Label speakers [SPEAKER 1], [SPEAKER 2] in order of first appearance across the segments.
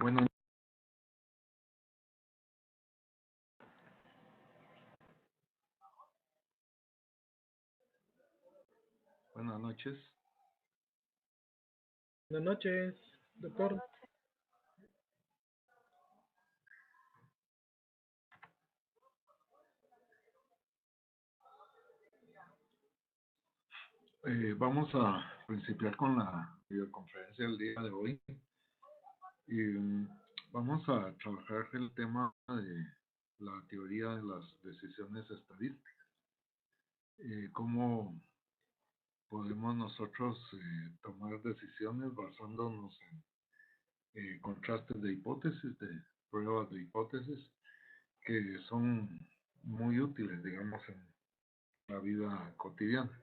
[SPEAKER 1] Bueno, buenas noches.
[SPEAKER 2] Buenas noches, doctor.
[SPEAKER 1] Vamos a principiar con la videoconferencia del día de hoy y vamos a trabajar el tema de la teoría de las decisiones estadísticas. Cómo podemos nosotros tomar decisiones basándonos en contrastes de hipótesis, de pruebas de hipótesis, que son muy útiles, digamos, en la vida cotidiana.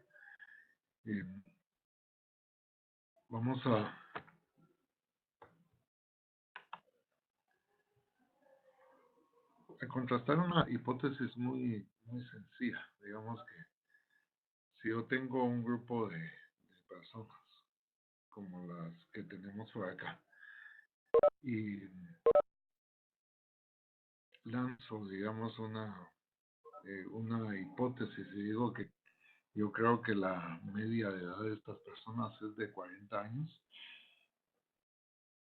[SPEAKER 1] Vamos a contrastar una hipótesis muy sencilla. Digamos que si yo tengo un grupo de personas, como las que tenemos por acá, y lanzo, digamos, una hipótesis y digo que yo creo que la media de edad de estas personas es de 40 años,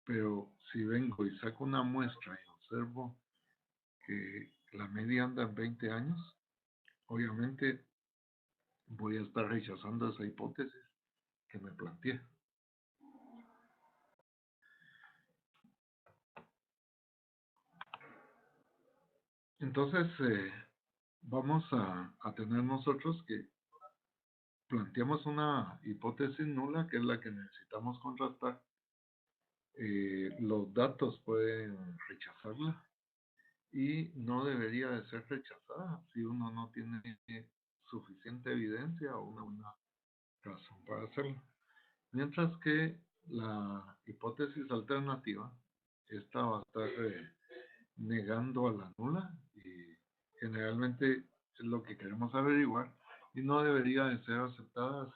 [SPEAKER 1] pero si vengo y saco una muestra y observo que la media anda en 20 años, obviamente voy a estar rechazando esa hipótesis que me planteé. Entonces, vamos a tener nosotros que planteamos una hipótesis nula, que es la que necesitamos contrastar. Los datos pueden rechazarla y no debería de ser rechazada si uno no tiene suficiente evidencia o una buena razón para hacerlo. Mientras que la hipótesis alternativa, esta va a estar negando a la nula y generalmente es lo que queremos averiguar y no debería de ser aceptada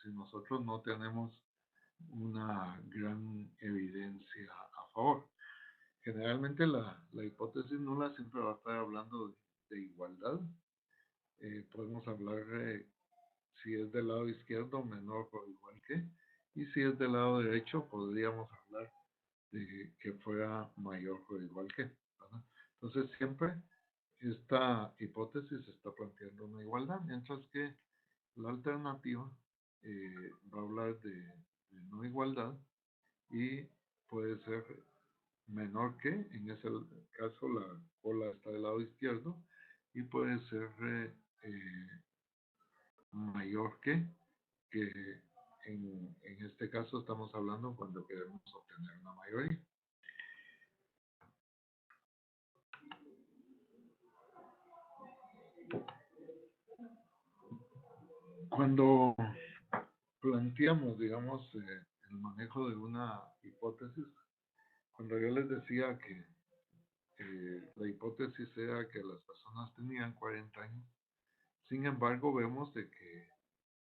[SPEAKER 1] si nosotros no tenemos una gran evidencia a favor. Generalmente la hipótesis nula siempre va a estar hablando de igualdad. Podemos hablar si es del lado izquierdo, menor o igual que, y si es del lado derecho, podríamos hablar de que fuera mayor o igual que, ¿verdad? Entonces siempre esta hipótesis está planteando una igualdad, mientras que la alternativa va a hablar de no igualdad y puede ser menor que, en ese caso la cola está del lado izquierdo, y puede ser mayor que en este caso estamos hablando cuando queremos obtener una mayoría. Cuando planteamos, digamos, el manejo de una hipótesis, cuando yo les decía que la hipótesis era que las personas tenían 40 años, sin embargo vemos de que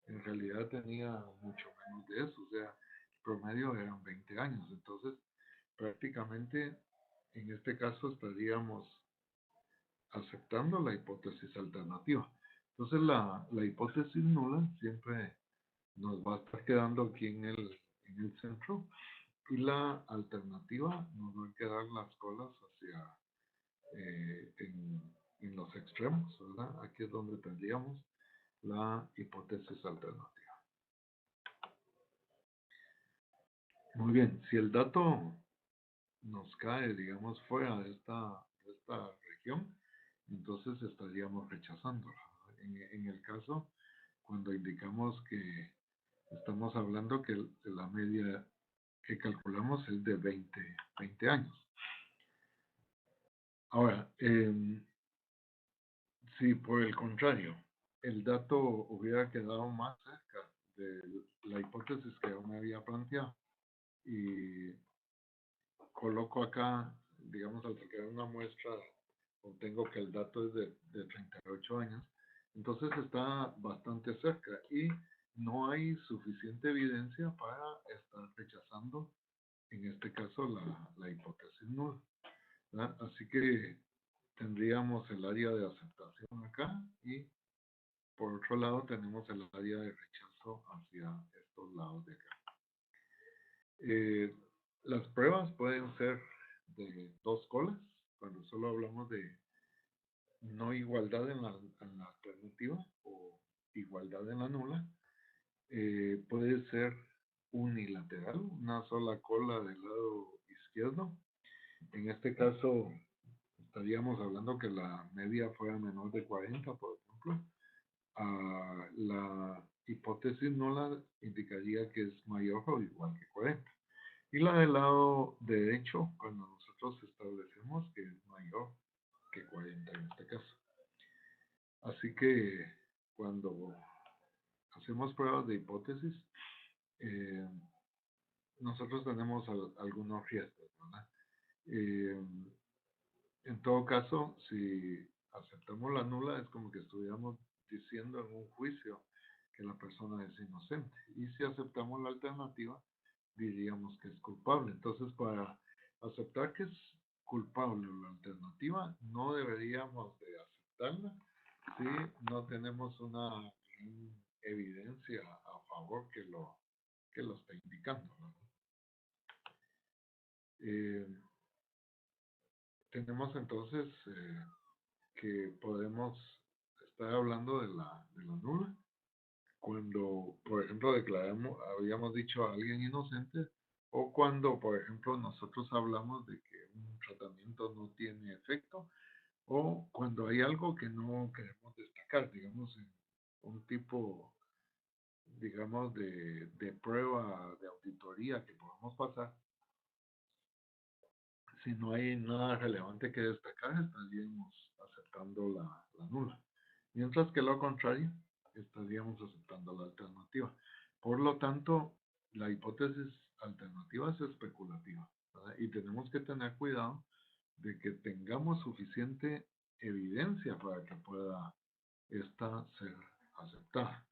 [SPEAKER 1] en realidad tenía mucho menos de eso, o sea, el promedio eran 20 años, entonces prácticamente en este caso estaríamos aceptando la hipótesis alternativa. Entonces la hipótesis nula siempre nos va a estar quedando aquí en el centro y la alternativa nos va a quedar las colas hacia en los extremos, ¿verdad? Aquí es donde tendríamos la hipótesis alternativa. Muy bien, si el dato nos cae, digamos, fuera de esta región, entonces estaríamos rechazándola. En el caso, cuando indicamos que estamos hablando que la media que calculamos es de 20 años. Ahora, si por el contrario el dato hubiera quedado más cerca de la hipótesis que yo me había planteado y coloco acá, digamos, al sacar una muestra, obtengo que el dato es de 38 años, entonces está bastante cerca y no hay suficiente evidencia para estar rechazando en este caso la hipótesis nula, ¿verdad? Así que tendríamos el área de aceptación acá y por otro lado tenemos el área de rechazo hacia estos lados de acá. Las pruebas pueden ser de dos colas, cuando solo hablamos de no igualdad en la alternativa o igualdad en la nula. Puede ser unilateral, una sola cola del lado izquierdo. En este caso estaríamos hablando que la media fuera menor de 40, por ejemplo. La hipótesis nula indicaría que es mayor o igual que 40. Y la del lado derecho, cuando nosotros establecemos que es mayor que 40 en este caso. Así que cuando hacemos pruebas de hipótesis, eh, nosotros tenemos algunos riesgos, ¿verdad? En todo caso, si aceptamos la nula, es como que estuviéramos diciendo en un juicio que la persona es inocente. Y si aceptamos la alternativa, diríamos que es culpable. Entonces, para aceptar que es culpable la alternativa, no deberíamos de aceptarla si no tenemos una evidencia a favor que lo está indicando, ¿no? Tenemos entonces que podemos estar hablando de la nula cuando, por ejemplo, habíamos dicho a alguien inocente, o cuando, por ejemplo, nosotros hablamos de que un tratamiento no tiene efecto, o cuando hay algo que no queremos destacar, digamos, en un tipo, digamos, de prueba de auditoría que podamos pasar. Si no hay nada relevante que destacar, estaríamos aceptando la nula. Mientras que lo contrario, estaríamos aceptando la alternativa. Por lo tanto, la hipótesis alternativa es especulativa, ¿verdad? Y tenemos que tener cuidado de que tengamos suficiente evidencia para que pueda esta ser aceptada.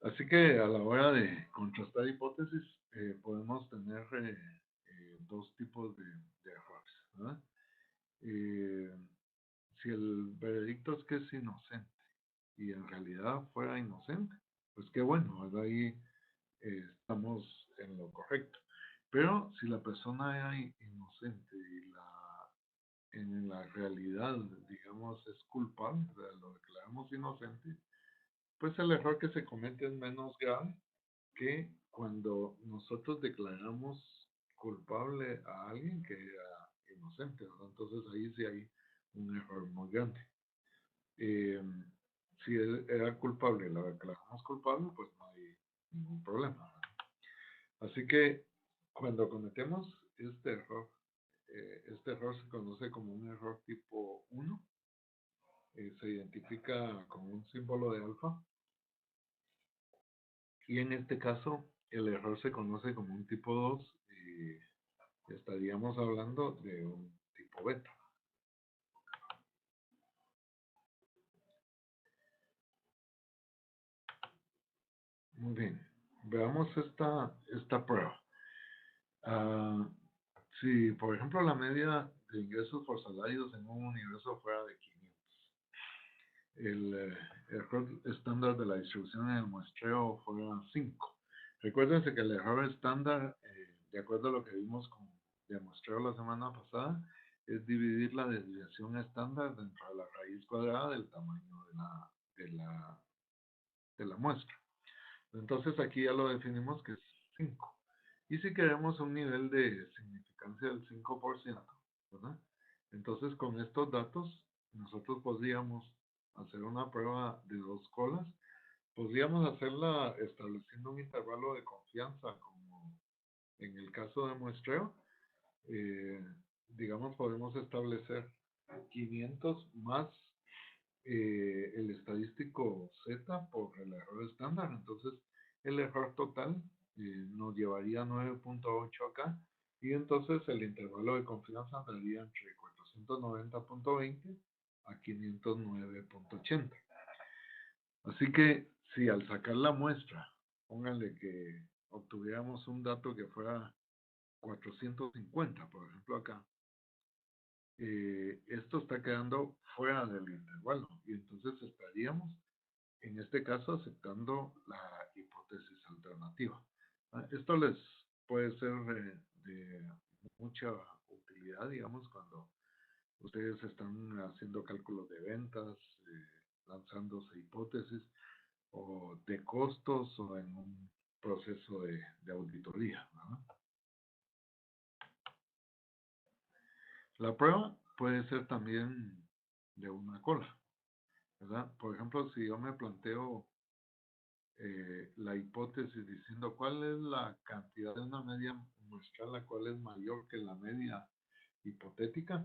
[SPEAKER 1] Así que a la hora de contrastar hipótesis, podemos tener dos tipos de errores, ¿verdad? Si el veredicto es que es inocente y en realidad fuera inocente, pues qué bueno, ¿verdad? Ahí estamos en lo correcto. Pero si la persona era inocente y en la realidad, digamos, es culpable, lo declaramos inocente, pues el error que se comete es menos grave que cuando nosotros declaramos culpable a alguien que era inocente, ¿verdad? Entonces ahí sí hay un error muy grande. Eh, si él era culpable y la declaramos culpable, pues no hay ningún problema, ¿verdad? Así que cuando cometemos este error se conoce como un error tipo 1, se identifica con un símbolo de alfa, y en este caso el error se conoce como un tipo 2 y estaríamos hablando de un tipo beta. Muy bien, veamos esta prueba. Si, por ejemplo, la media de ingresos por salarios en un universo fuera de 500, el error estándar de la distribución en el muestreo fuera 5. Recuérdense que el error estándar, de acuerdo a lo que vimos con el muestreo la semana pasada, es dividir la desviación estándar dentro de la raíz cuadrada del tamaño de la muestra. Entonces aquí ya lo definimos que es 5. Y si queremos un nivel de significancia del 5%, ¿verdad? Entonces con estos datos nosotros podríamos hacer una prueba de dos colas. Podríamos hacerla estableciendo un intervalo de confianza, como en el caso de muestreo. Digamos, podemos establecer 500 más el estadístico Z por el error estándar. Entonces, el error total nos llevaría a 9.8 acá. Y entonces el intervalo de confianza andaría entre 490.20 a 509.80. Así que si al sacar la muestra, pónganle que obtuviéramos un dato que fuera 450, por ejemplo acá, esto está quedando fuera del intervalo y entonces estaríamos, en este caso, aceptando la hipótesis alternativa. Esto les puede ser de mucha utilidad, digamos, cuando ustedes están haciendo cálculos de ventas, lanzándose hipótesis o de costos o en un proceso de auditoría, ¿verdad? La prueba puede ser también de una cola, ¿verdad? Por ejemplo, si yo me planteo la hipótesis diciendo cuál es la cantidad de una media muestral, la cual es mayor que la media hipotética,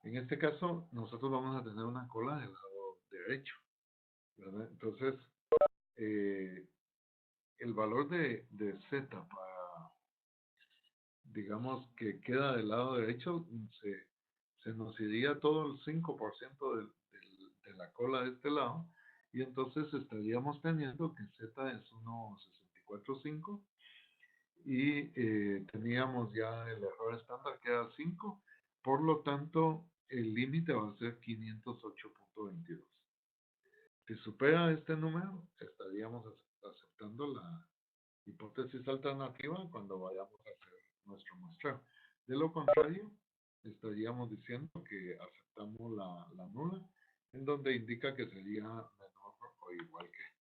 [SPEAKER 1] en este caso nosotros vamos a tener una cola del lado derecho, ¿verdad? Entonces, el valor de Z para, digamos, que queda del lado derecho, se nos iría todo el 5% de la cola de este lado, y entonces estaríamos teniendo que Z es 1,645 y teníamos ya el error estándar que era 5, por lo tanto el límite va a ser 508.22. Si supera este número, estaríamos aceptando la hipótesis alternativa cuando vayamos a hacer nuestro muestreo. De lo contrario, estaríamos diciendo que aceptamos la nula, en donde indica que sería menor o igual que.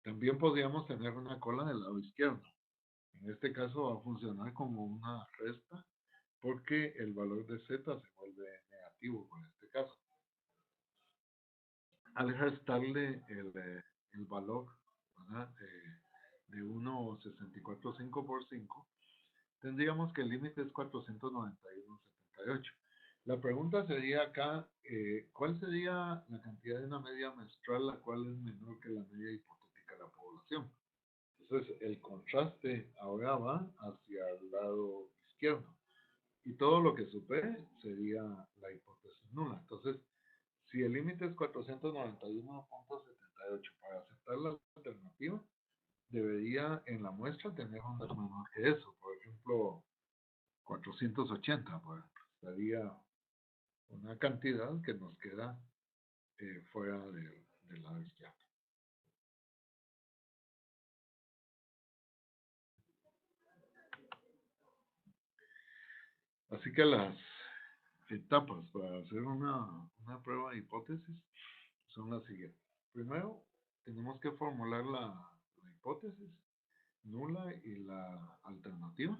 [SPEAKER 1] También podríamos tener una cola del lado izquierdo. En este caso va a funcionar como una resta porque el valor de Z se vuelve negativo con este caso. Al restarle el valor, ¿verdad? De 1,645 por 5, tendríamos que el límite es 491.78. La pregunta sería acá, ¿cuál sería la cantidad de una media menstrual la cual es menor que la media hipotética de la población? Entonces, el contraste ahora va hacia el lado izquierdo. Y todo lo que supere sería la hipótesis nula. Entonces, si el límite es 491.78 para aceptar la alternativa, debería en la muestra tener un dato menor que eso. Por ejemplo, 480, pues, sería una cantidad que nos queda fuera del lado izquierdo. Así que las etapas para hacer una prueba de hipótesis son las siguientes. Primero, tenemos que formular la hipótesis nula y la alternativa,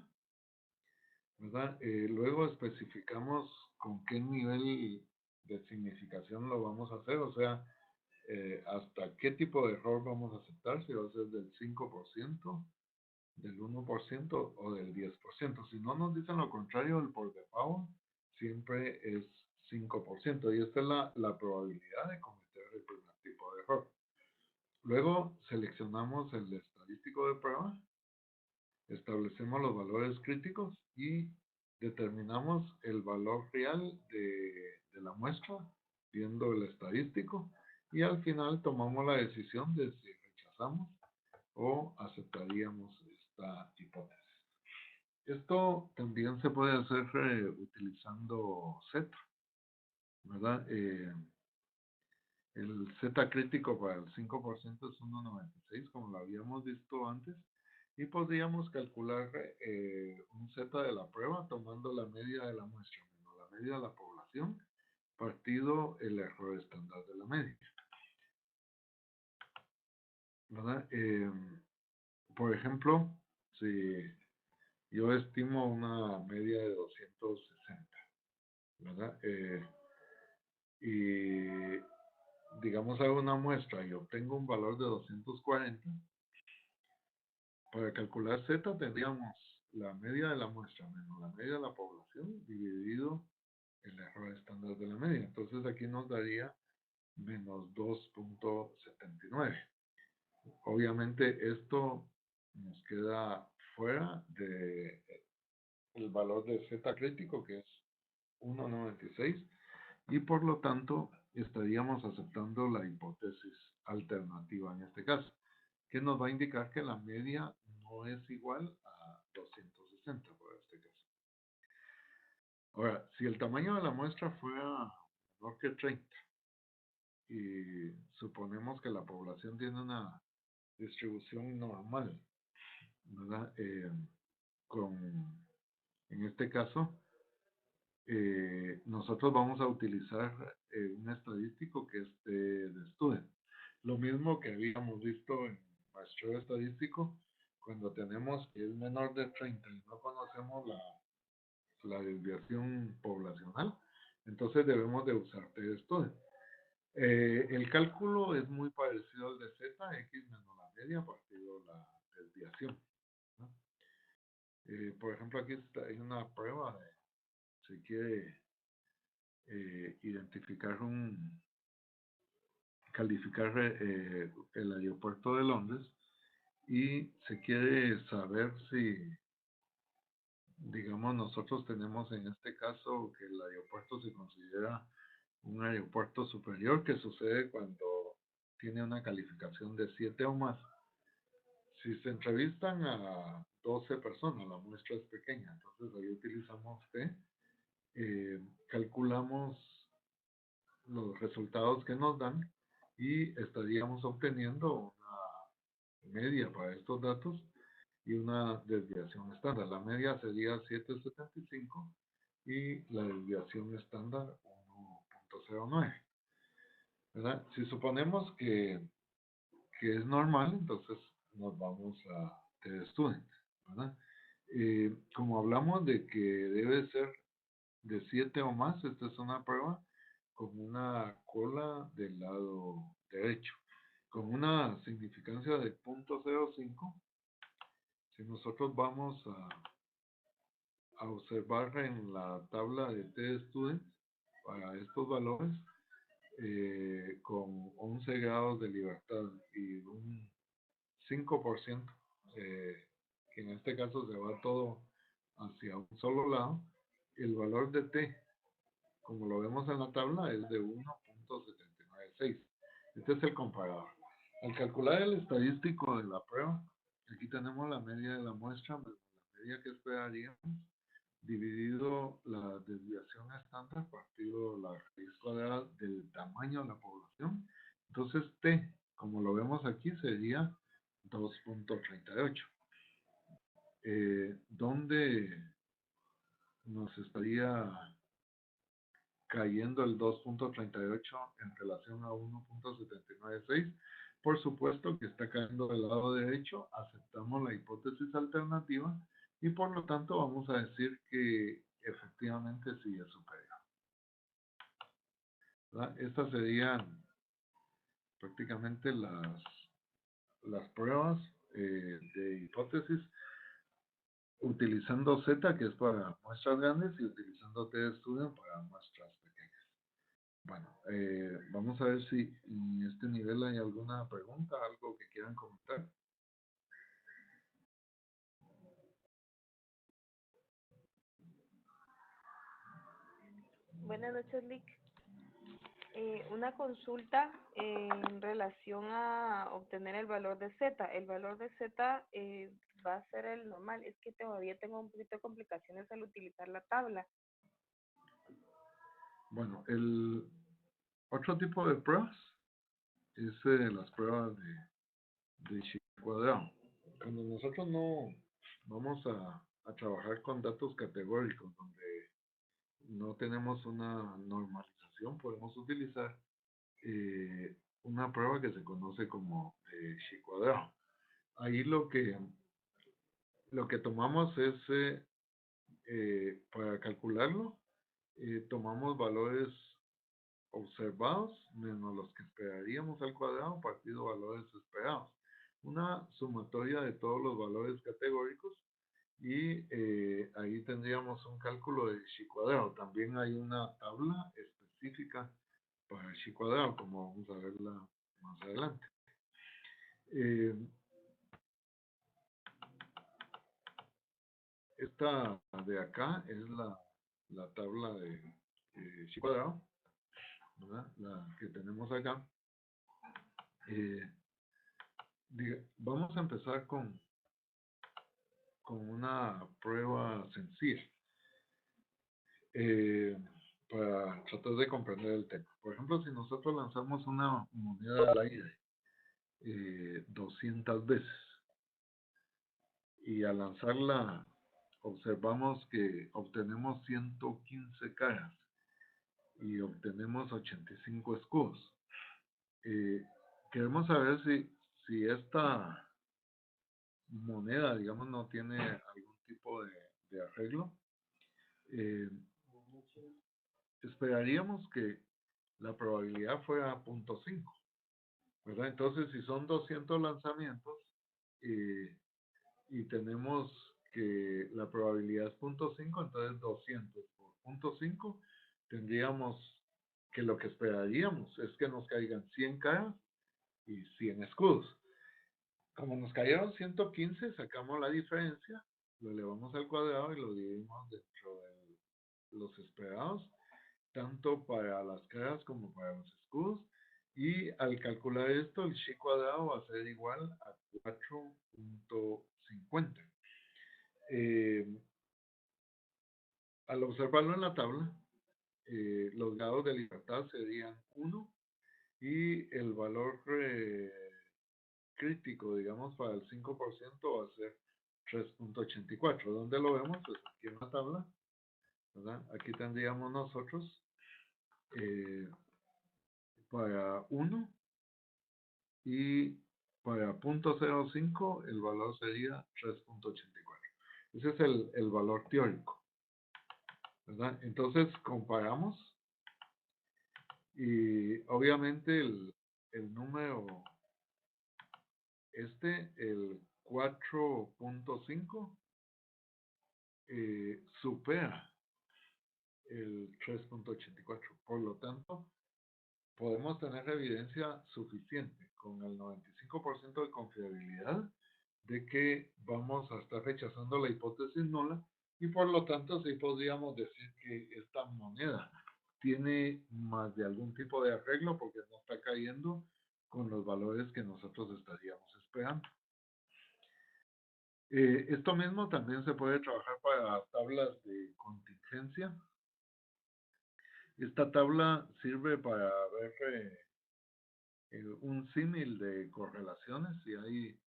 [SPEAKER 1] ¿verdad? Luego especificamos con qué nivel de significación lo vamos a hacer, o sea, hasta qué tipo de error vamos a aceptar, si va a ser del 5%, del 1% o del 10%. Si no nos dicen lo contrario, el por default siempre es 5%, y esta es la probabilidad de cometer el primer tipo de error. Luego seleccionamos el estadístico de prueba, establecemos los valores críticos y determinamos el valor real de la muestra viendo el estadístico, y al final tomamos la decisión de si rechazamos o aceptaríamos esta hipótesis. Esto también se puede hacer utilizando Z, ¿verdad? El Z crítico para el 5% es 1,96, como lo habíamos visto antes, y podríamos calcular un Z de la prueba tomando la media de la muestra menos la media de la población partido el error estándar de la media, ¿verdad? Por ejemplo, si yo estimo una media de 260, ¿verdad? Y digamos hago una muestra y obtengo un valor de 240, para calcular Z tendríamos la media de la muestra menos la media de la población dividido el error estándar de la media. Entonces aquí nos daría menos 2.79. Obviamente esto nos queda fuera de el valor de Z crítico, que es 1,96, y por lo tanto estaríamos aceptando la hipótesis alternativa en este caso, que nos va a indicar que la media no es igual a 260 por este caso. Ahora, si el tamaño de la muestra fuera menor que 30 y suponemos que la población tiene una distribución normal, ¿verdad? En este caso, nosotros vamos a utilizar un estadístico que es de Student. Lo mismo que habíamos visto en muestreo estadístico, cuando tenemos que es menor de 30 y no conocemos la desviación poblacional, entonces debemos de usar T-Student. El cálculo es muy parecido al de Z, X menos la media partido la desviación, ¿no? Por ejemplo, aquí hay una prueba de, se quiere identificar calificar el aeropuerto de Londres y se quiere saber si, digamos, nosotros tenemos en este caso que el aeropuerto se considera un aeropuerto superior, que sucede cuando tiene una calificación de 7 o más. Si se entrevistan a 12 personas, la muestra es pequeña, entonces ahí utilizamos T, calculamos los resultados que nos dan y estaríamos obteniendo una media para estos datos y una desviación estándar. La media sería 7,75 y la desviación estándar 1,09, ¿verdad? Si suponemos que es normal, entonces nos vamos a T-Student, ¿verdad? Como hablamos de que debe ser de 7 o más, esta es una prueba con una cola del lado derecho, con una significancia de 0.05. Si nosotros vamos a observar en la tabla de T-Student para estos valores, con 11 grados de libertad y un 5%, que en este caso se va todo hacia un solo lado, el valor de T, como lo vemos en la tabla, es de 1.796. Este es el comparador. Al calcular el estadístico de la prueba, aquí tenemos la media de la muestra, la media que esperaríamos, dividido la desviación estándar partido la raíz cuadrada del tamaño de la población. Entonces T, como lo vemos aquí, sería 2.38. ¿Dónde nos estaría cayendo el 2.38 en relación a 1.796? Por supuesto que está cayendo del lado derecho, aceptamos la hipótesis alternativa y por lo tanto vamos a decir que efectivamente sí es superior, ¿verdad? Estas serían prácticamente las pruebas de hipótesis utilizando Z, que es para muestras grandes, y utilizando T-Student para muestras pequeñas. Bueno, vamos a ver si en este nivel hay alguna pregunta, algo que quieran comentar.
[SPEAKER 3] Buenas noches, Lick. Una consulta en relación a obtener el valor de Z. El valor de Z va a ser el normal. Es que todavía tengo un poquito de complicaciones al utilizar la tabla.
[SPEAKER 1] Bueno, el otro tipo de pruebas es las pruebas de Chico cuadrado. Cuando nosotros no vamos a trabajar con datos categóricos, donde no tenemos una normalización, podemos utilizar una prueba que se conoce como Chi cuadrado. Ahí lo que tomamos es, para calcularlo, tomamos valores observados menos los que esperaríamos al cuadrado partido valores esperados. Una sumatoria de todos los valores categóricos y ahí tendríamos un cálculo de Chi cuadrado. También hay una tabla específica para Chi cuadrado, como vamos a verla más adelante. Esta de acá es la tabla de Chi cuadrado. ¿verdad? La que tenemos acá. Vamos a empezar con una prueba sencilla para tratar de comprender el tema. Por ejemplo, si nosotros lanzamos una moneda al aire 200 veces y al lanzarla observamos que obtenemos 115 caras y obtenemos 85 escudos. Queremos saber si esta moneda, digamos, no tiene algún tipo de arreglo. Esperaríamos que la probabilidad fuera 0.5, ¿verdad? Entonces, si son 200 lanzamientos y tenemos que la probabilidad es 0.5, entonces 200 por 0.5, tendríamos que lo que esperaríamos es que nos caigan 100 caras y 100 escudos. Como nos cayeron 115, sacamos la diferencia, lo elevamos al cuadrado y lo dividimos dentro de los esperados, tanto para las caras como para los escudos. Y al calcular esto, el chi cuadrado va a ser igual a 4.50. Al observarlo en la tabla, los grados de libertad serían 1 y el valor crítico, digamos, para el 5% va a ser 3.84. ¿Dónde lo vemos? Pues aquí en la tabla, ¿verdad? Aquí tendríamos nosotros para 1 y para 0.05 el valor sería 3.84. Ese es el valor teórico, ¿verdad? Entonces comparamos y obviamente el número el 4.5 supera el 3.84. Por lo tanto, podemos tener evidencia suficiente con el 95% de confiabilidad de que vamos a estar rechazando la hipótesis nula y por lo tanto sí podríamos decir que esta moneda tiene más de algún tipo de arreglo porque no está cayendo con los valores que nosotros estaríamos esperando. Esto mismo también se puede trabajar para tablas de contingencia. Esta tabla sirve para ver un símil de correlaciones, si hay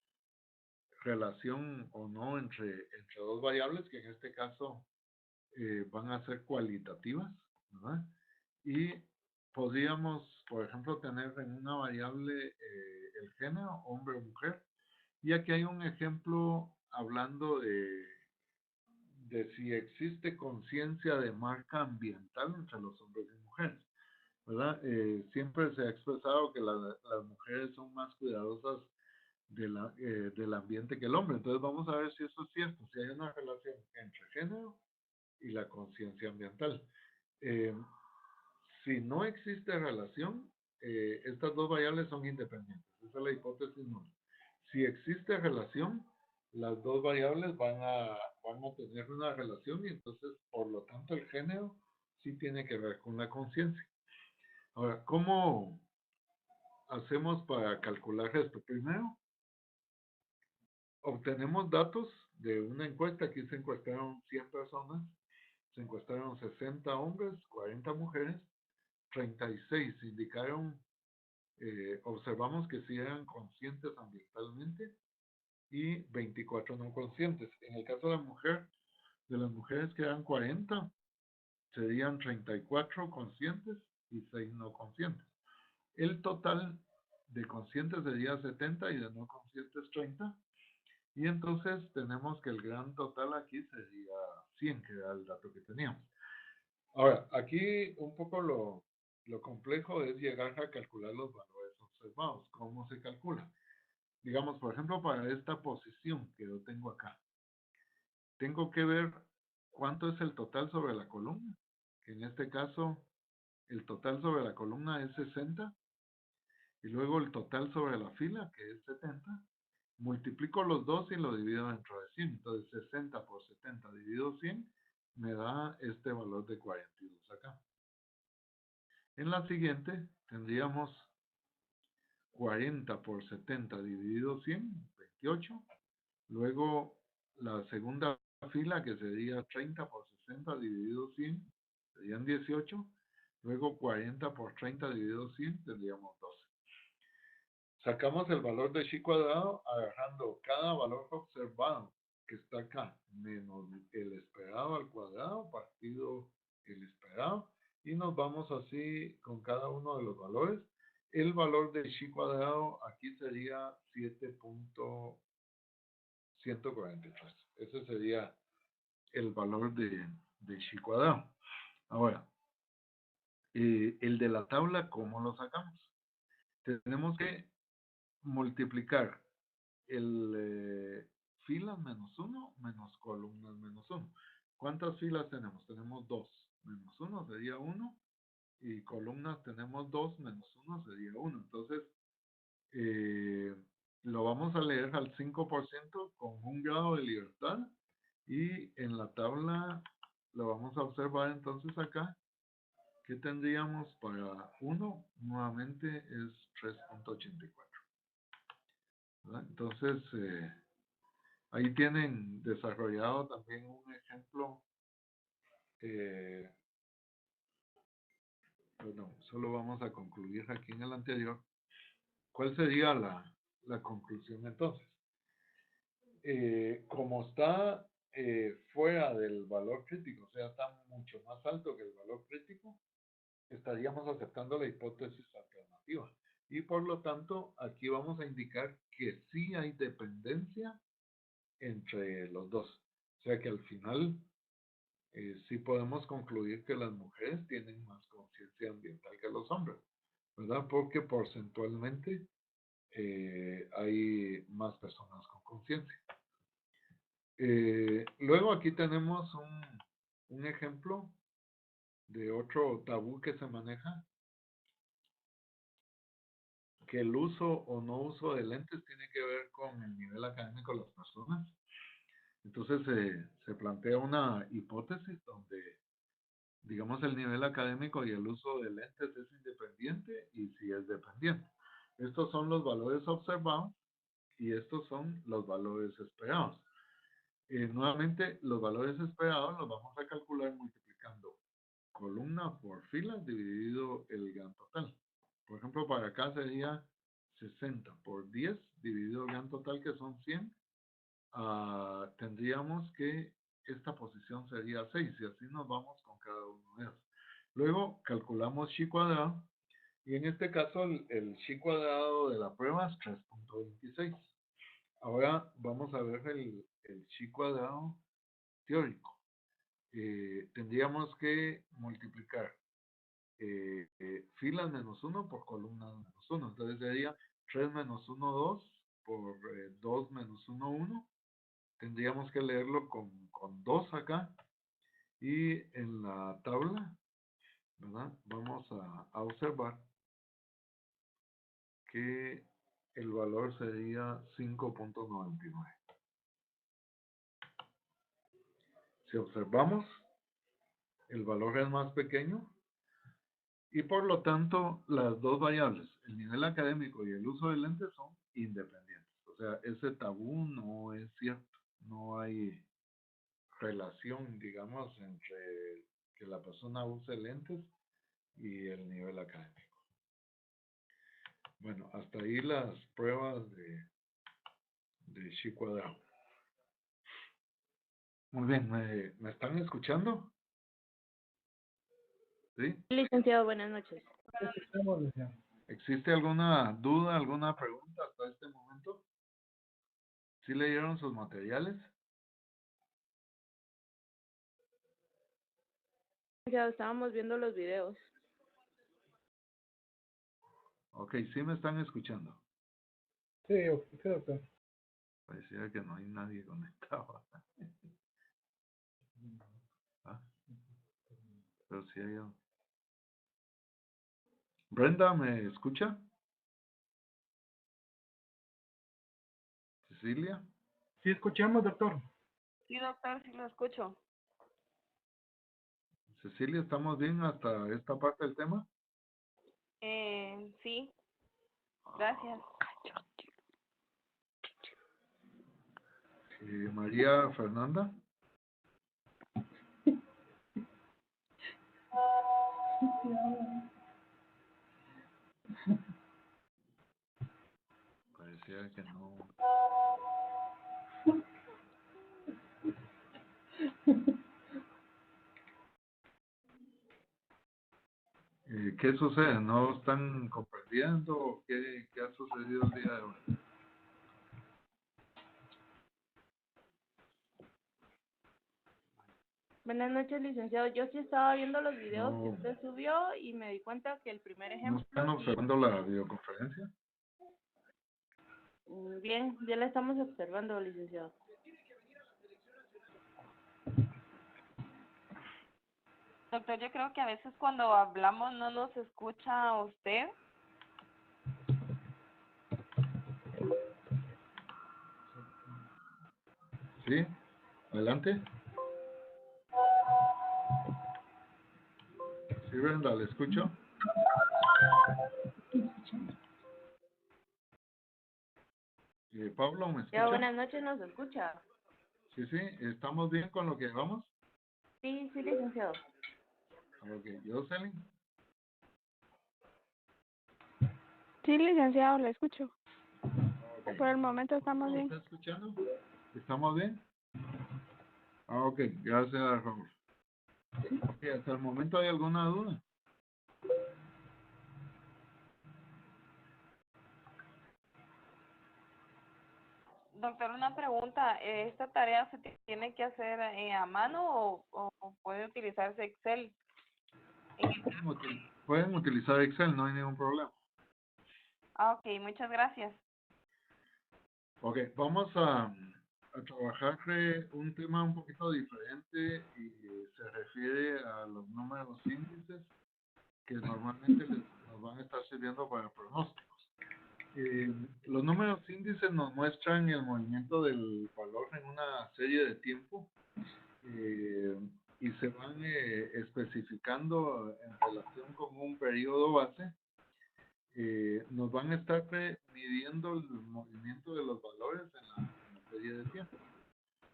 [SPEAKER 1] relación o no entre dos variables, que en este caso van a ser cualitativas, ¿verdad? Y podríamos, por ejemplo, tener en una variable el género, hombre o mujer, y aquí hay un ejemplo hablando de si existe conciencia de marca ambiental entre los hombres y mujeres, ¿verdad? Siempre se ha expresado que las mujeres son más cuidadosas del ambiente que el hombre. Entonces vamos a ver si eso es cierto, si hay una relación entre género y la conciencia ambiental. Si no existe relación, estas dos variables son independientes. Esa es la hipótesis nula. Si existe relación, las dos variables van a tener una relación y entonces, por lo tanto, el género sí tiene que ver con la conciencia. Ahora, ¿cómo hacemos para calcular esto? Primero, obtenemos datos de una encuesta. Aquí se encuestaron 100 personas, se encuestaron 60 hombres, 40 mujeres, 36 indicaron, observamos que sí eran conscientes ambientalmente y 24 no conscientes. En el caso de las mujeres que eran 40, serían 34 conscientes y 6 no conscientes. El total de conscientes sería 70 y de no conscientes 30. Y entonces tenemos que el gran total aquí sería 100, que era el dato que teníamos. Ahora, aquí un poco lo complejo es llegar a calcular los valores observados. ¿Cómo se calcula? Digamos, por ejemplo, para esta posición que yo tengo acá, tengo que ver cuánto es el total sobre la columna, que en este caso el total sobre la columna es 60, y luego el total sobre la fila, que es 70, multiplico los dos y lo divido dentro de 100. Entonces 60 por 70 dividido 100 me da este valor de 42 acá. En la siguiente tendríamos 40 por 70 dividido 100, 28. Luego la segunda fila, que sería 30 por 60 dividido 100, serían 18. Luego 40 por 30 dividido 100, tendríamos 12. Sacamos el valor de chi cuadrado agarrando cada valor observado que está acá, menos el esperado al cuadrado, partido el esperado, y nos vamos así con cada uno de los valores. El valor de chi cuadrado aquí sería 7.143. Ese sería el valor de chi cuadrado. Ahora, el de la tabla, ¿cómo lo sacamos? Tenemos que multiplicar el filas menos 1 menos columnas menos 1. ¿Cuántas filas tenemos? Tenemos 2. Menos 1 sería 1. Y columnas tenemos 2 menos 1 sería 1. Entonces, lo vamos a leer al 5% con un grado de libertad. Y en la tabla lo vamos a observar entonces acá. ¿Qué tendríamos para 1? Nuevamente es 3.84. Entonces, ahí tienen desarrollado también un ejemplo. Perdón, solo vamos a concluir aquí en el anterior. ¿Cuál sería la conclusión entonces? Como está fuera del valor crítico, o sea, está mucho más alto que el valor crítico, estaríamos aceptando la hipótesis alternativa. Y por lo tanto, aquí vamos a indicar que sí hay dependencia entre los dos. O sea que al final sí podemos concluir que las mujeres tienen más conciencia ambiental que los hombres, ¿verdad? Porque porcentualmente hay más personas con conciencia. Luego aquí tenemos un ejemplo de otro tabú que se maneja, que el uso o no uso de lentes tiene que ver con el nivel académico de las personas. Entonces se plantea una hipótesis donde, digamos, el nivel académico y el uso de lentes es independiente y sí es dependiente. Estos son los valores observados y estos son los valores esperados. Nuevamente, los valores esperados los vamos a calcular multiplicando columna por fila dividido el gran total. Por ejemplo, para acá sería 60 por 10 dividido el gran total, que son 100. Tendríamos que esta posición sería 6 y así nos vamos con cada uno de ellos. Luego calculamos chi cuadrado y en este caso el chi cuadrado de la prueba es 3.26. Ahora vamos a ver el chi cuadrado teórico. Tendríamos que multiplicar filas menos 1 por columnas menos 1. Entonces sería 3 menos 1, 2 por 2 menos 1, 1. Tendríamos que leerlo con 2 acá. Y en la tabla, ¿verdad? Vamos a observar que el valor sería 5.99. Si observamos, el valor es más pequeño y por lo tanto las dos variables, el nivel académico y el uso de lentes, son independientes. O sea, ese tabú no es cierto. No hay relación, digamos, entre que la persona use lentes y el nivel académico. Bueno, hasta ahí las pruebas de chi cuadrado. Muy bien, ¿me están escuchando? ¿Sí?
[SPEAKER 3] Licenciado, buenas noches.
[SPEAKER 2] Escuchamos, licenciado.
[SPEAKER 1] ¿Existe alguna duda, alguna pregunta hasta este momento? ¿Sí leyeron sus materiales?
[SPEAKER 3] Licenciado, estábamos viendo los videos.
[SPEAKER 1] Ok, sí me están escuchando.
[SPEAKER 2] Sí, sí, doctor.
[SPEAKER 1] Parecía que no hay nadie conectado. ¿Ah? Pero sí hay algo. Brenda, ¿me escucha? Cecilia.
[SPEAKER 2] Sí, escuchamos, doctor.
[SPEAKER 3] Sí, doctor, sí lo escucho.
[SPEAKER 1] Cecilia, ¿estamos bien hasta esta parte del tema?
[SPEAKER 3] Sí, gracias.
[SPEAKER 1] María Fernanda. Parecía que no. ¿Qué sucede? ¿No están comprendiendo? ¿Qué ha sucedido el día de hoy?
[SPEAKER 3] Buenas noches, licenciado. Yo sí estaba viendo los videos que
[SPEAKER 1] No,
[SPEAKER 3] usted subió y me di cuenta que el primer
[SPEAKER 1] ¿no
[SPEAKER 3] ejemplo...
[SPEAKER 1] están observando la videoconferencia?
[SPEAKER 3] Bien, ya la estamos observando, licenciado. Doctor, yo creo que a veces cuando hablamos no nos escucha a usted.
[SPEAKER 1] ¿Sí? Adelante. Sí, Brenda, ¿le escucho? Pablo, ¿me
[SPEAKER 3] Ya,
[SPEAKER 1] escucha?
[SPEAKER 3] buenas noches, ¿nos escucha?
[SPEAKER 1] Sí, sí, ¿estamos bien con lo que vamos?
[SPEAKER 3] Sí, sí, licenciado.
[SPEAKER 1] Ok, Jocelyn.
[SPEAKER 4] Sí, licenciado, le escucho.
[SPEAKER 1] Okay.
[SPEAKER 4] Por el momento estamos
[SPEAKER 1] ¿Me
[SPEAKER 4] bien.
[SPEAKER 1] está escuchando? ¿Estamos bien? Ok, gracias, Raúl. Ok, hasta el momento hay alguna duda.
[SPEAKER 3] Doctor, una pregunta. ¿Esta tarea se tiene que hacer a mano o puede utilizarse Excel?
[SPEAKER 1] Pueden utilizar Excel, no hay ningún problema.
[SPEAKER 3] Ok, muchas gracias.
[SPEAKER 1] Ok, vamos a trabajar un tema un poquito diferente y se refiere a los números índices que normalmente nos van a estar sirviendo para pronósticos. Los números índices nos muestran el movimiento del valor en una serie de tiempo y se van especificando en relación con un periodo base. Nos van a estar midiendo el movimiento de los valores en la serie de tiempo,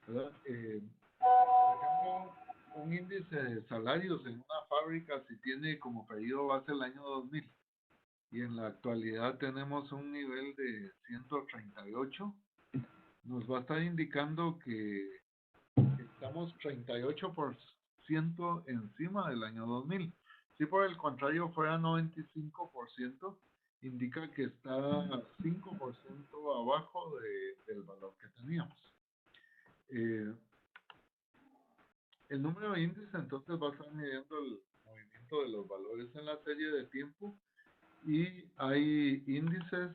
[SPEAKER 1] ¿verdad? Por ejemplo, un índice de salarios en una fábrica si tiene como periodo base el año 2000 y en la actualidad tenemos un nivel de 138, nos va a estar indicando que estamos 38% encima del año 2000. Si por el contrario fuera 95%, indica que está 5% abajo del valor que teníamos. El número de índice entonces va a estar midiendo el movimiento de los valores en la serie de tiempo y hay índices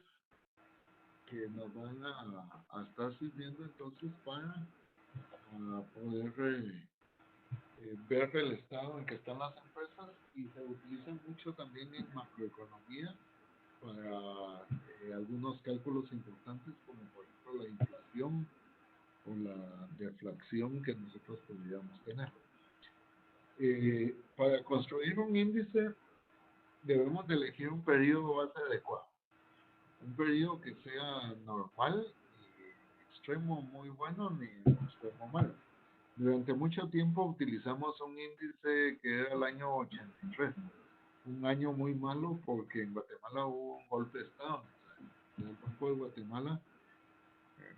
[SPEAKER 1] que nos van a estar sirviendo entonces para poder ver el estado en que están las empresas y se utilizan mucho también en macroeconomía para algunos cálculos importantes como por ejemplo la inflación o la deflación que nosotros podríamos tener. Para construir un índice debemos de elegir un periodo base adecuado, un periodo que sea normal, ni extremo muy bueno ni extremo malo. Durante mucho tiempo utilizamos un índice que era el año 83, un año muy malo porque en Guatemala hubo un golpe de Estado. El Banco de Guatemala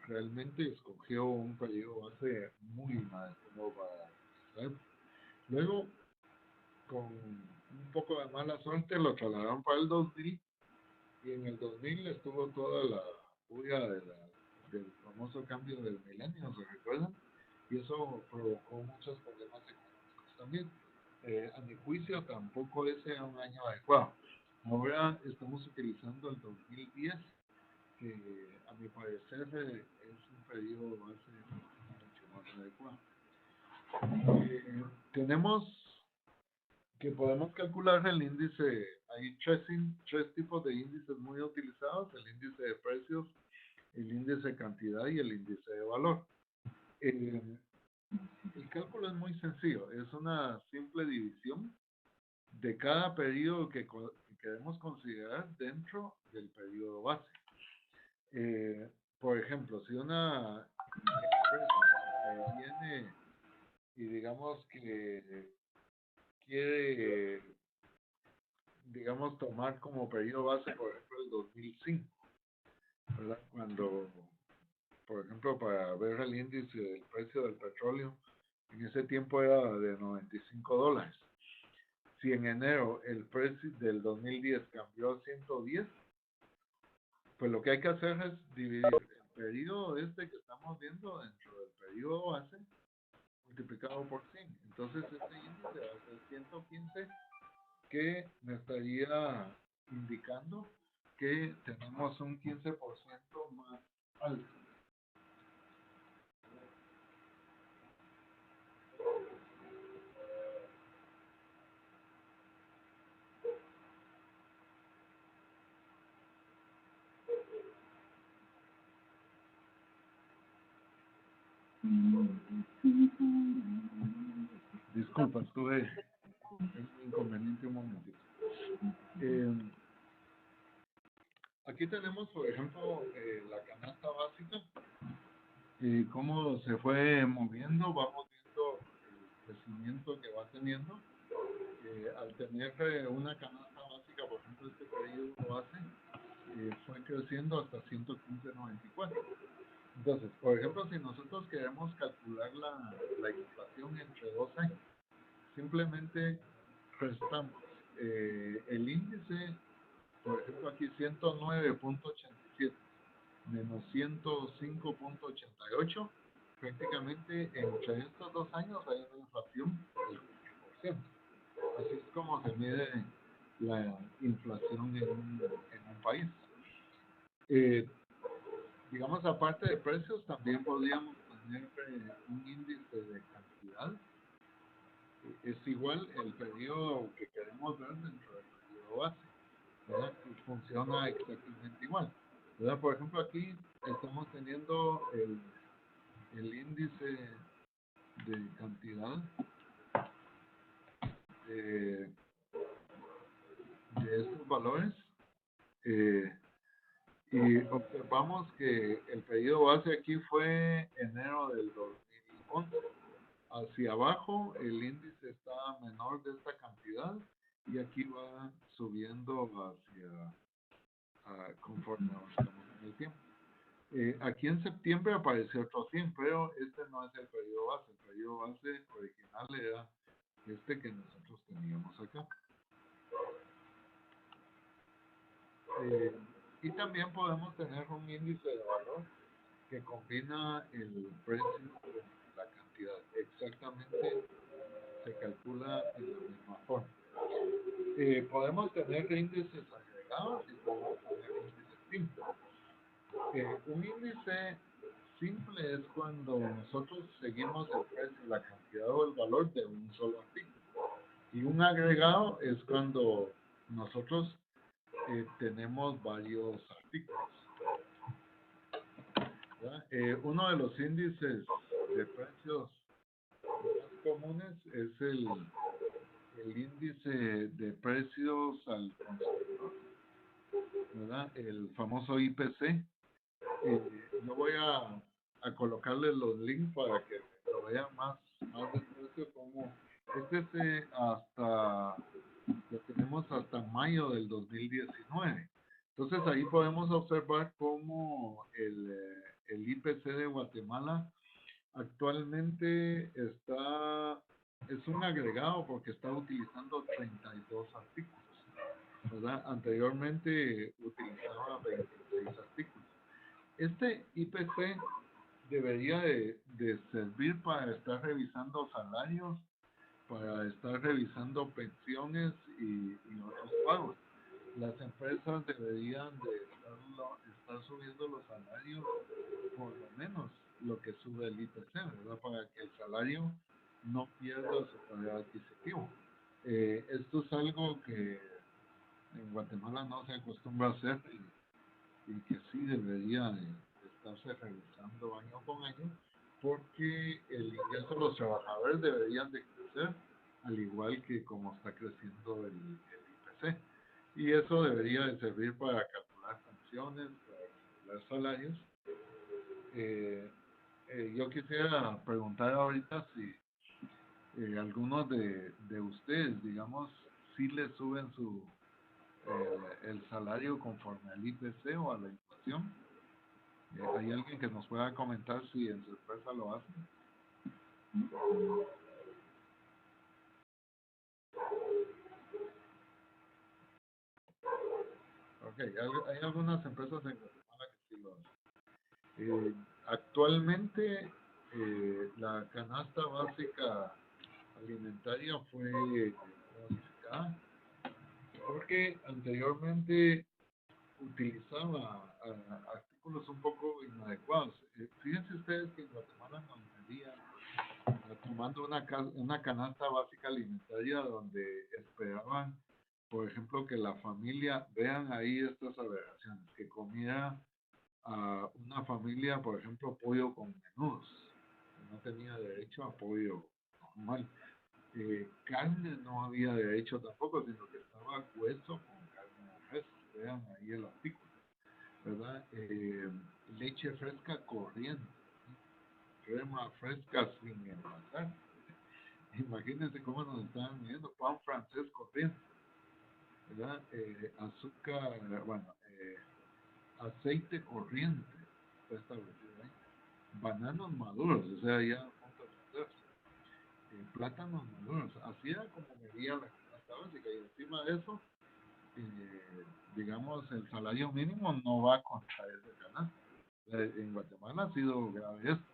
[SPEAKER 1] realmente escogió un periodo base muy inadecuado para esa época. Luego, con un poco de mala suerte, lo trasladaron para el 2000 y en el 2000 estuvo toda la bulla del famoso cambio del milenio, ¿se recuerdan? Y eso provocó muchos problemas económicos también. A mi juicio tampoco ese era un año adecuado. Ahora estamos utilizando el 2010, que a mi parecer es un periodo base mucho más adecuado. Tenemos que podemos calcular el índice, hay tres tipos de índices muy utilizados, el índice de precios, el índice de cantidad y el índice de valor. El cálculo es muy sencillo, es una simple división de cada periodo que queremos considerar dentro del periodo base. Por ejemplo, si una empresa viene y digamos que quiere, digamos, tomar como periodo base, por ejemplo, el 2005, ¿verdad? Cuando, por ejemplo, para ver el índice del precio del petróleo, en ese tiempo era de $95. Si en enero el precio del 2010 cambió a 110, pues lo que hay que hacer es dividir el periodo que estamos viendo dentro del periodo base multiplicado por 100. Entonces este índice va a ser 115, que me estaría indicando que tenemos un 15% más alto. Disculpa, tuve un inconveniente un momentito. Aquí tenemos, por ejemplo, la canasta básica, cómo se fue moviendo, vamos viendo el crecimiento que va teniendo. Al tener una canasta básica, por ejemplo, este periodo base, fue creciendo hasta 115.94. Entonces, por ejemplo, si nosotros queremos calcular la inflación entre 2 años, simplemente restamos el índice, por ejemplo, aquí 109.87 menos 105.88, prácticamente entre estos 2 años hay una inflación del 15%. Así es como se mide la inflación en un país. Digamos, aparte de precios, también podríamos tener un índice de cantidad. Es igual el periodo que queremos ver dentro del periodo base, ¿verdad? Y funciona exactamente igual, ¿verdad? Por ejemplo, aquí estamos teniendo el índice de cantidad de estos valores, y observamos que el periodo base aquí fue enero del 2011. Hacia abajo el índice está menor de esta cantidad y aquí va subiendo conforme avanzamos en el tiempo. Aquí en septiembre apareció otro 100, pero este no es el periodo base. El periodo base original era este que nosotros teníamos acá. Y también podemos tener un índice de valor que combina el precio con la cantidad. Exactamente se calcula en la misma forma. Podemos tener índices agregados y podemos tener índices simples. Un índice simple es cuando nosotros seguimos el precio, la cantidad o el valor de un solo artículo. Y un agregado es cuando nosotros tenemos varios artículos. Uno de los índices de precios más comunes es el índice de precios al consumidor, ¿verdad? El famoso IPC. Yo voy a colocarle los links para que lo vean más despacio, como hasta lo tenemos hasta mayo del 2019. Entonces ahí podemos observar cómo el IPC de Guatemala actualmente es un agregado porque está utilizando 32 artículos, ¿verdad? Anteriormente utilizaba 26 artículos. Este IPC debería de servir para estar revisando salarios, para estar revisando pensiones y otros pagos. Las empresas deberían de estar subiendo los salarios por lo menos lo que sube el IPC, ¿verdad? Para que el salario no pierda su poder adquisitivo. Esto es algo que en Guatemala no se acostumbra a hacer y que sí debería de estarse revisando año con año, porque el ingreso de los trabajadores deberían de crecer al igual que como está creciendo el IPC. Y eso debería de servir para calcular pensiones, para calcular salarios. Yo quisiera preguntar ahorita si algunos de ustedes, digamos, si le suben el salario conforme al IPC o a la inflación. ¿Hay alguien que nos pueda comentar si en su empresa lo hacen? Ok, hay algunas empresas en Guatemala que sí lo hacen. Actualmente la canasta básica alimentaria fue modificada porque anteriormente utilizaba artículos un poco inadecuados. Fíjense ustedes que en Guatemala nos medían tomando una canasta básica alimentaria donde esperaban, por ejemplo, que la familia, vean ahí estas aberraciones, que comiera a una familia, por ejemplo, pollo con menudos, que no tenía derecho a pollo normal. Carne no había derecho tampoco, sino que estaba hueso con carne de res, vean ahí el artículo, ¿verdad? Leche fresca corriente, crema fresca sin envasar. Imagínense cómo nos estaban viendo, pan francés corriente, ¿verdad? Azúcar, bueno, aceite corriente, está establecido ahí. Bananos maduros, o sea, ya a punto de venderse. Plátanos maduros, así era como medía la canasta básica, y encima de eso, digamos, el salario mínimo no va contra ese canasta. En Guatemala ha sido grave esto.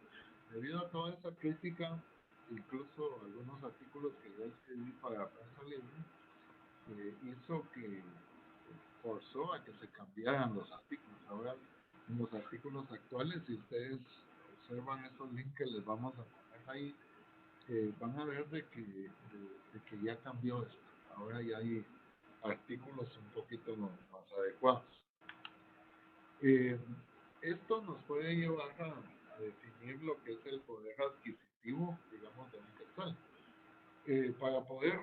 [SPEAKER 1] Debido a toda esa crítica, incluso algunos artículos que yo escribí para Prensa Libre, hizo que forzó a que se cambiaran los artículos. Ahora, en los artículos actuales, si ustedes observan esos links que les vamos a poner ahí, van a ver de que ya cambió esto. Ahora ya hay artículos un poquito más adecuados. Esto nos puede llevar a definir lo que es el poder adquisitivo, digamos, de un quetzal. Para poder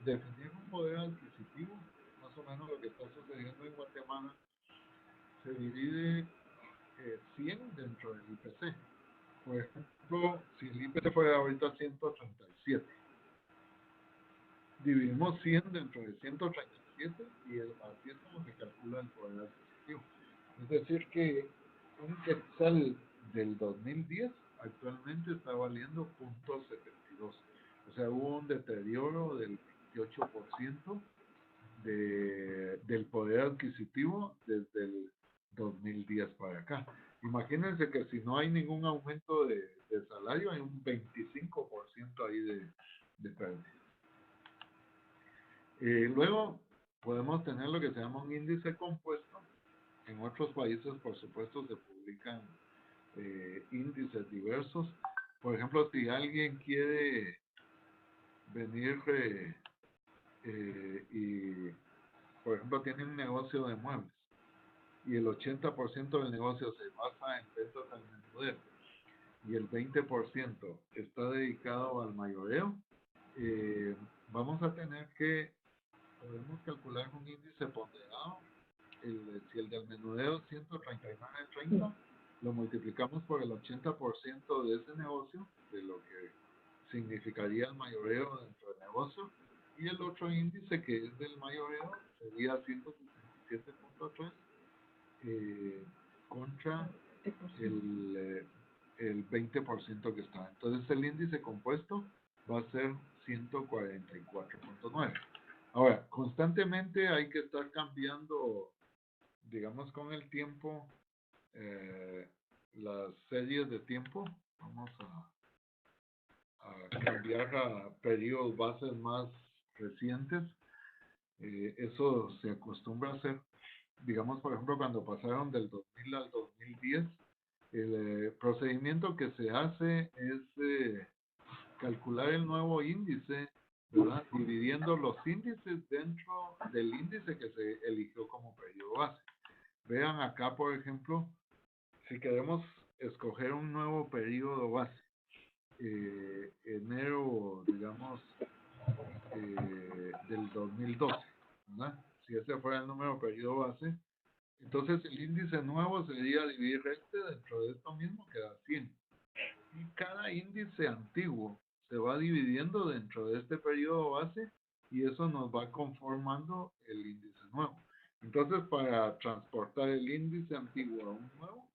[SPEAKER 1] definir un poder adquisitivo, más o menos lo que está sucediendo en Guatemala, se divide 100 dentro del IPC. Por ejemplo, si el IPC fuera ahorita 137, dividimos 100 dentro de 137 y así es como se calcula el poder adquisitivo. Es decir que un quetzal del 2010 actualmente está valiendo 0.72. O sea, hubo un deterioro del 28% del poder adquisitivo desde el 2010 para acá. Imagínense que si no hay ningún aumento de salario, hay un 25% ahí de pérdida. Luego podemos tener lo que se llama un índice compuesto. En otros países, por supuesto, se publican índices diversos. Por ejemplo, si alguien quiere venir y, por ejemplo, tiene un negocio de muebles y el 80% del negocio se basa en ventas al menudeo y el 20% está dedicado al mayoreo, vamos a tener que, podemos calcular un índice ponderado. Si el del menudeo es 139.30, lo multiplicamos por el 80% de ese negocio, de lo que significaría el mayoreo dentro del negocio, y el otro índice que es del mayoreo sería 167.3 contra el 20% que está. Entonces el índice compuesto va a ser 144.9. Ahora, constantemente hay que estar cambiando, digamos, con el tiempo, las series de tiempo. Vamos a cambiar a periodos bases más recientes. Eso se acostumbra a hacer. Digamos, por ejemplo, cuando pasaron del 2000 al 2010, el procedimiento que se hace es calcular el nuevo índice, ¿verdad? Dividiendo los índices dentro del índice que se eligió como periodo base. Vean acá, por ejemplo, si queremos escoger un nuevo periodo base, enero, digamos, del 2012, ¿verdad? si ese fuera el número periodo base, entonces el índice nuevo sería dividir este dentro de esto mismo, que da 100. Y cada índice antiguo se va dividiendo dentro de este periodo base y eso nos va conformando el índice nuevo. Entonces, para transportar el índice antiguo a un nuevo,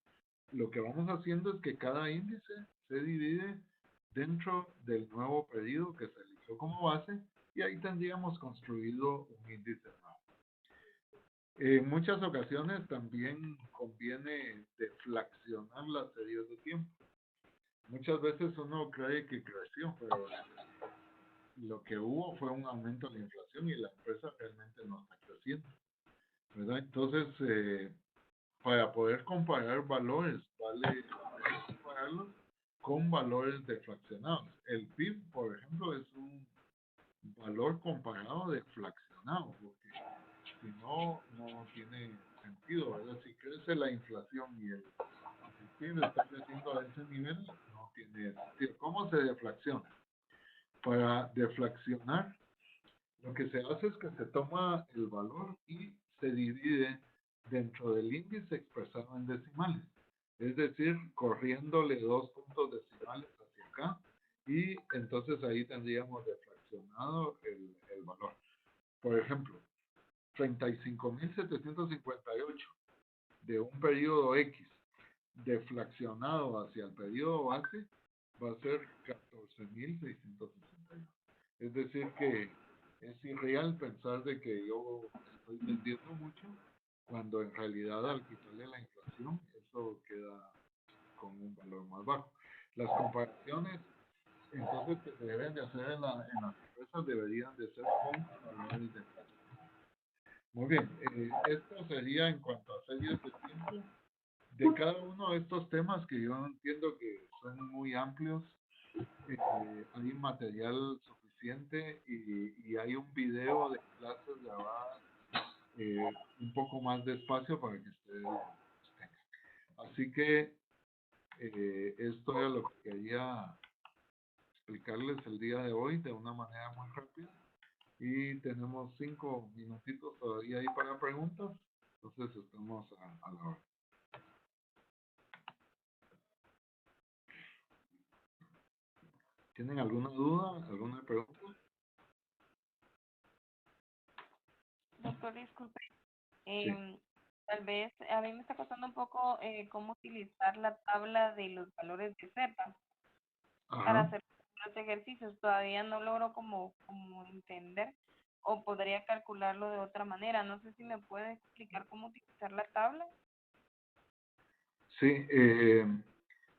[SPEAKER 1] lo que vamos haciendo es que cada índice se divide dentro del nuevo periodo que se eligió como base y ahí tendríamos construido un índice nuevo. En muchas ocasiones también conviene deflacionar las series de tiempo. Muchas veces uno cree que creció, pero lo que hubo fue un aumento de la inflación y la empresa realmente no está creciendo, ¿verdad? Entonces, para poder comparar valores, vale compararlos con valores deflacionados. El PIB, por ejemplo, es un valor comparado deflacionado, porque si no, no tiene sentido, ¿verdad? Si crece la inflación y el PIB está creciendo a ese nivel, no tiene sentido. ¿Cómo se deflaciona? Para deflacionar, lo que se hace es que se toma el valor y se divide dentro del índice expresado en decimales. Es decir, corriéndole 2 puntos decimales hacia acá y entonces ahí tendríamos deflacionado el valor. Por ejemplo, 35.758 de un periodo X deflacionado hacia el periodo base va a ser 14.661. Es decir que es irreal pensar de que yo estoy vendiendo mucho cuando en realidad al quitarle la inflación eso queda con un valor más bajo. Las comparaciones entonces que se deben de hacer en las empresas deberían de ser con valores de inflación. Muy bien, esto sería en cuanto a series de tiempo. De cada uno de estos temas que yo entiendo que son muy amplios, hay material suficiente y hay un video de clases grabadas un poco más despacio para que ustedes los tengan. Así que esto era lo que quería explicarles el día de hoy de una manera muy rápida y tenemos 5 minutitos todavía ahí para preguntas, entonces estamos a la hora. ¿Tienen alguna duda, alguna pregunta?
[SPEAKER 3] Doctor, disculpe.
[SPEAKER 1] Sí.
[SPEAKER 3] Tal vez a mí me está costando un poco cómo utilizar la tabla de los valores de Z para
[SPEAKER 1] Ajá.
[SPEAKER 3] hacer los ejercicios. Todavía no logro como entender o podría calcularlo de otra manera. No sé si me puede explicar cómo utilizar la tabla.
[SPEAKER 1] Sí,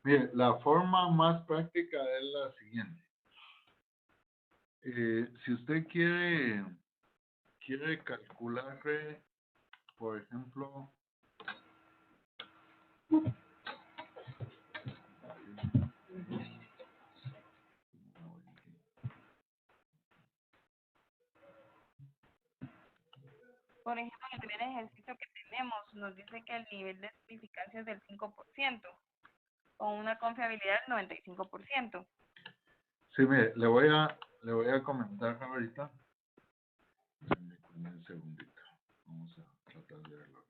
[SPEAKER 1] mire, la forma más práctica es la siguiente. Si usted quiere calcular, por ejemplo,
[SPEAKER 3] Por ejemplo, en el primer ejercicio que tenemos nos dice que el nivel de eficacia es del 5%, con una confiabilidad del 95%.
[SPEAKER 1] sí, mire, le voy a comentar ahorita. Un segundito. Vamos a tratar de verlo.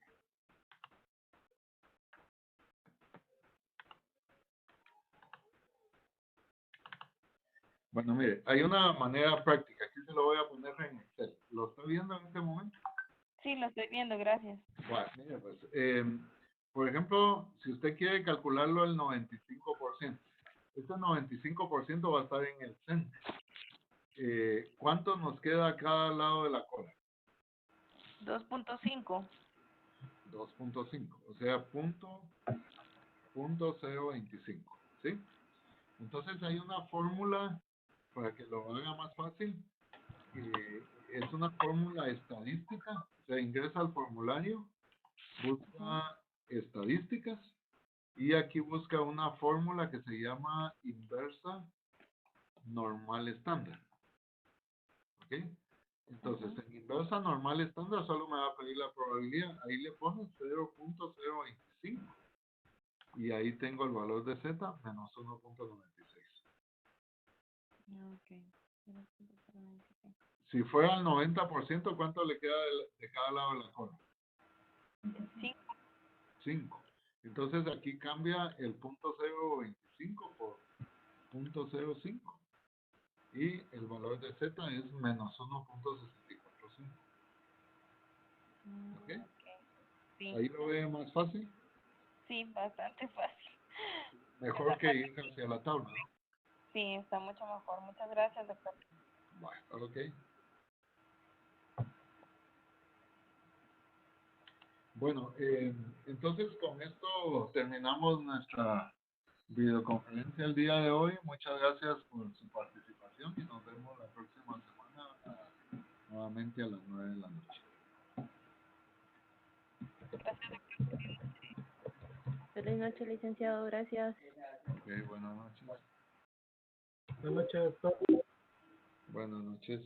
[SPEAKER 1] Bueno, mire, hay una manera práctica. Aquí se lo voy a poner en Excel. ¿Lo está viendo en este momento?
[SPEAKER 3] Sí, lo estoy viendo, gracias.
[SPEAKER 1] Bueno, mire, pues, por ejemplo, si usted quiere calcularlo al 95%, este 95% va a estar en el centro. ¿Cuánto nos queda a cada lado de la cola?
[SPEAKER 3] 2.5.
[SPEAKER 1] 2.5, o sea, punto 0.25, ¿sí? Entonces hay una fórmula para que lo haga más fácil. Es una fórmula estadística. Se ingresa al formulario, busca estadísticas y aquí busca una fórmula que se llama inversa normal estándar. ¿Ok? Entonces, en inversa normal estándar solo me va a pedir la probabilidad. Ahí le pone 0.025. Y ahí tengo el valor de Z menos 1.96.
[SPEAKER 3] Ok.
[SPEAKER 1] Si fuera al 90%, ¿cuánto le queda de cada lado de la cola? 5. Entonces aquí cambia el punto 0.25 por punto 0.5. Y el valor de Z es menos 1.645. ¿Ok?
[SPEAKER 3] Sí,
[SPEAKER 1] ¿Ahí lo ve más fácil?
[SPEAKER 3] sí, bastante fácil.
[SPEAKER 1] Mejor que ir hacia la tabla, ¿no?
[SPEAKER 3] Sí, está mucho mejor. Muchas gracias, doctor.
[SPEAKER 1] Bueno, ok. Bueno, entonces con esto terminamos nuestra videoconferencia el día de hoy. Muchas gracias por su participación y nos vemos la próxima semana nuevamente a las 9 de la noche.
[SPEAKER 3] Feliz noche, licenciado. Gracias.
[SPEAKER 1] Ok, buenas noches.
[SPEAKER 2] Buenas noches, doctor.
[SPEAKER 1] Buenas noches.